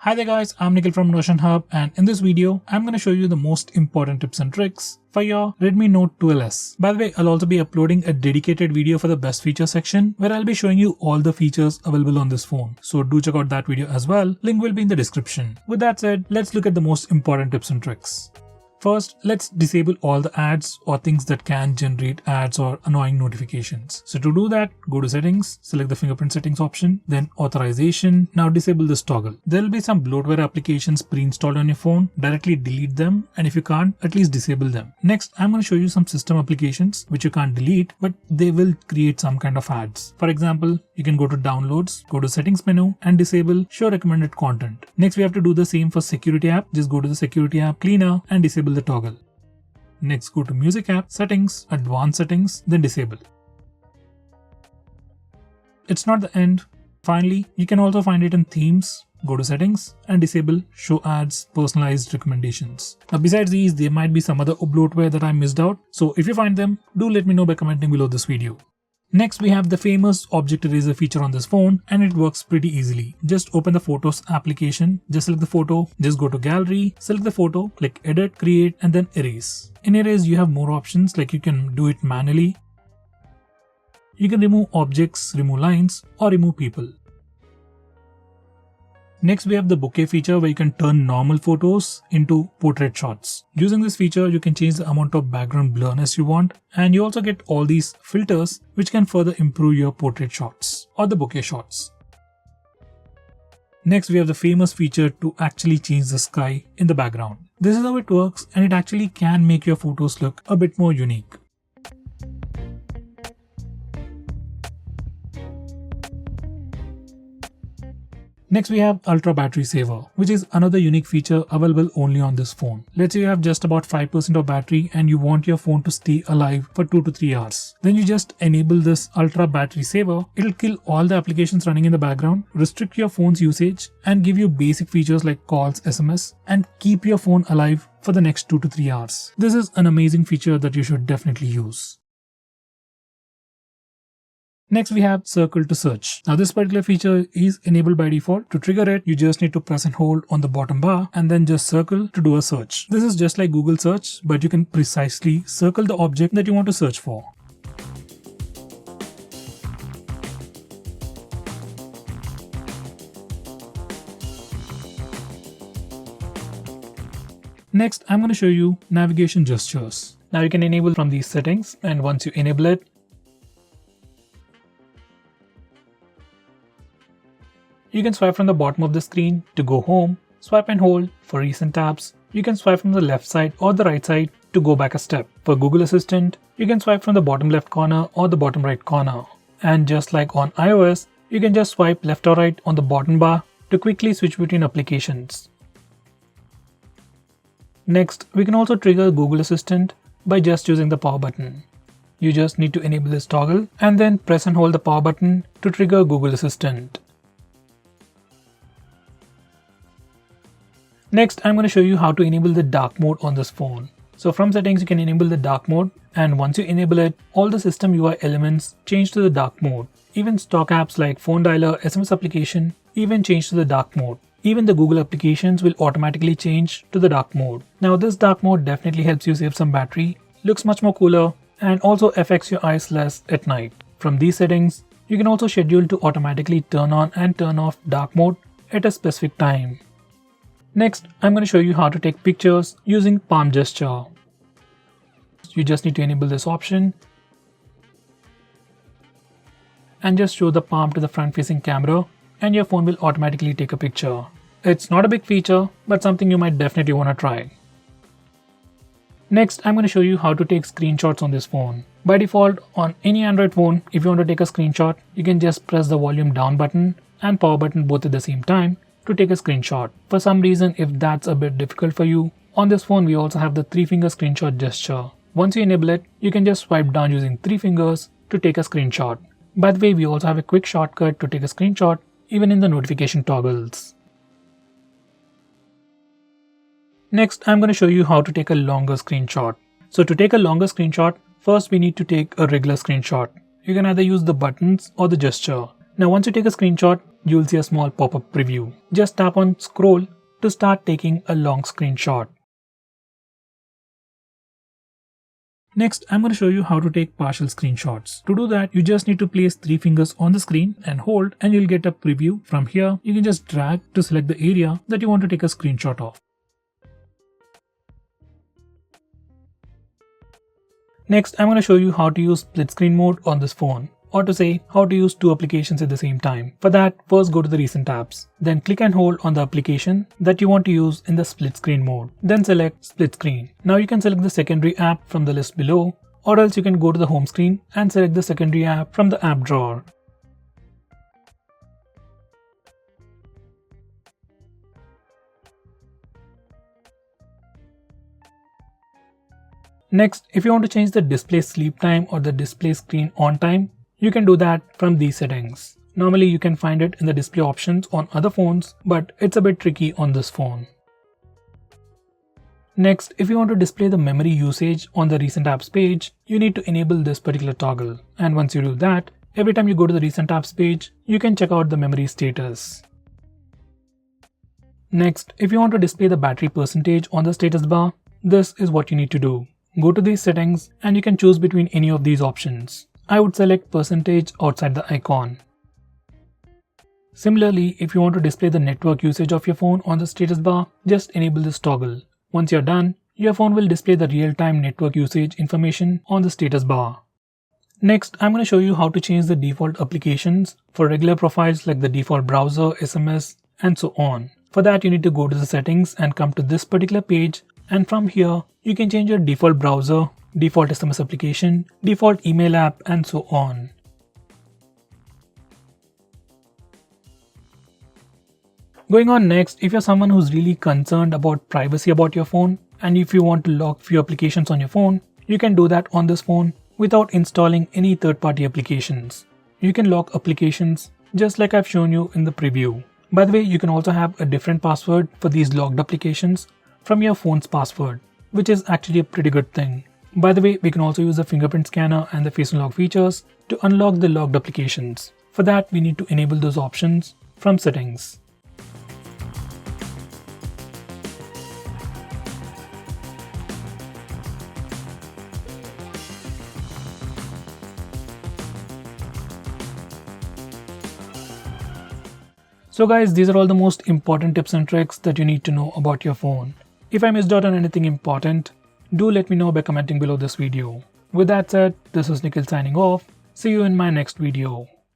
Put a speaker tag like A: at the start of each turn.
A: Hi there guys, I'm Nikhil from notionhub, and in this video, I'm going to show you the most important tips and tricks for your Redmi Note 12s. By the way, I'll also be uploading a dedicated video for the best feature section where I'll be showing you all the features available on this phone. So do check out that video as well. Link will be in the description. With that said, let's look at the most important tips and tricks. First, let's disable all the ads or things that can generate ads or annoying notifications. So to do that, go to settings, select the fingerprint settings option, then authorization. Now disable this toggle. There will be some bloatware applications pre-installed on your phone. Directly delete them, and if you can't, at least disable them. Next, I'm going to show you some system applications which you can't delete, but they will create some kind of ads. For example, you can go to downloads, go to settings menu and disable show recommended content. Next, we have to do the same for security app. Just go to the security app cleaner and disable the toggle. Next, go to music app, settings, advanced settings, then disable. It's not the end. Finally, you can also find it in themes. Go to settings and disable show ads personalized recommendations. Now besides these, there might be some other bloatware that I missed out. So if you find them, do let me know by commenting below this video. Next, we have the famous object eraser feature on this phone, and it works pretty easily. Just open the Photos application, just select the photo, just go to gallery, select the photo, click edit, create, and then erase. In erase, you have more options, like you can do it manually. You can remove objects, remove lines, or remove people. Next, we have the bokeh feature where you can turn normal photos into portrait shots. Using this feature, you can change the amount of background blurriness you want, and you also get all these filters which can further improve your portrait shots or the bokeh shots. Next, we have the famous feature to actually change the sky in the background. This is how it works, and it actually can make your photos look a bit more unique. Next, we have Ultra Battery Saver, which is another unique feature available only on this phone. Let's say you have just about 5% of battery and you want your phone to stay alive for 2 to 3 hours. Then you just enable this Ultra Battery Saver. It'll kill all the applications running in the background, restrict your phone's usage, and give you basic features like calls, SMS, and keep your phone alive for the next 2 to 3 hours. This is an amazing feature that you should definitely use. Next, we have Circle to Search. Now this particular feature is enabled by default. To trigger it, you just need to press and hold on the bottom bar and then just circle to do a search. This is just like Google search, but you can precisely circle the object that you want to search for. Next, I'm going to show you navigation gestures. Now you can enable from these settings, and once you enable it, you can swipe from the bottom of the screen to go home, swipe and hold for recent tabs. You can swipe from the left side or the right side to go back a step. For Google Assistant, you can swipe from the bottom left corner or the bottom right corner. And just like on iOS, you can just swipe left or right on the bottom bar to quickly switch between applications. Next, we can also trigger Google Assistant by just using the power button. You just need to enable this toggle and then press and hold the power button to trigger Google Assistant. Next, I'm going to show you how to enable the dark mode on this phone. So from settings, you can enable the dark mode, and once you enable it, all the system UI elements change to the dark mode. Even stock apps like phone dialer, SMS application even change to the dark mode. Even the Google applications will automatically change to the dark mode. Now this dark mode definitely helps you save some battery, looks much more cooler, and also affects your eyes less at night. From these settings, you can also schedule to automatically turn on and turn off dark mode at a specific time. Next, I'm going to show you how to take pictures using palm gesture. You just need to enable this option and just show the palm to the front-facing camera, and your phone will automatically take a picture. It's not a big feature, but something you might definitely want to try. Next, I'm going to show you how to take screenshots on this phone. By default, on any Android phone, if you want to take a screenshot, you can just press the volume down button and power button both at the same time to take a screenshot. For some reason, if that's a bit difficult for you, on this phone we also have the 3-finger screenshot gesture. Once you enable it, you can just swipe down using 3 fingers to take a screenshot. By the way, we also have a quick shortcut to take a screenshot even in the notification toggles. Next, I'm going to show you how to take a longer screenshot. So to take a longer screenshot, first we need to take a regular screenshot. You can either use the buttons or the gesture. Now once you take a screenshot, you'll see a small pop-up preview. Just tap on scroll to start taking a long screenshot. Next, I'm going to show you how to take partial screenshots. To do that, you just need to place 3 fingers on the screen and hold, and you'll get a preview. From here, you can just drag to select the area that you want to take a screenshot of. Next, I'm going to show you how to use split screen mode on this phone, or to say how to use 2 applications at the same time. For that, first go to the recent apps. Then click and hold on the application that you want to use in the split screen mode. Then select split screen. Now you can select the secondary app from the list below, or else you can go to the home screen and select the secondary app from the app drawer. Next, if you want to change the display sleep time or the display screen on time, you can do that from these settings. Normally you can find it in the display options on other phones, but it's a bit tricky on this phone. Next, if you want to display the memory usage on the recent apps page, you need to enable this particular toggle. And once you do that, every time you go to the recent apps page, you can check out the memory status. Next, if you want to display the battery percentage on the status bar, this is what you need to do. Go to these settings and you can choose between any of these options. I would select percentage outside the icon. Similarly, if you want to display the network usage of your phone on the status bar, just enable this toggle. Once you're done, your phone will display the real-time network usage information on the status bar. Next, I'm going to show you how to change the default applications for regular profiles like the default browser, SMS, and so on. For that, you need to go to the settings and come to this particular page, and from here, you can change your default browser, default SMS application, default email app, and so on. Going on next, if you're someone who's really concerned about privacy about your phone, and if you want to lock few applications on your phone, you can do that on this phone without installing any third-party applications. You can lock applications just like I've shown you in the preview. By the way, you can also have a different password for these locked applications from your phone's password, which is actually a pretty good thing. By the way, we can also use the fingerprint scanner and the face unlock features to unlock the locked applications. For that, we need to enable those options from settings. So guys, these are all the most important tips and tricks that you need to know about your phone. If I missed out on anything important, do let me know by commenting below this video. With that said, this is Nikhil signing off. See you in my next video.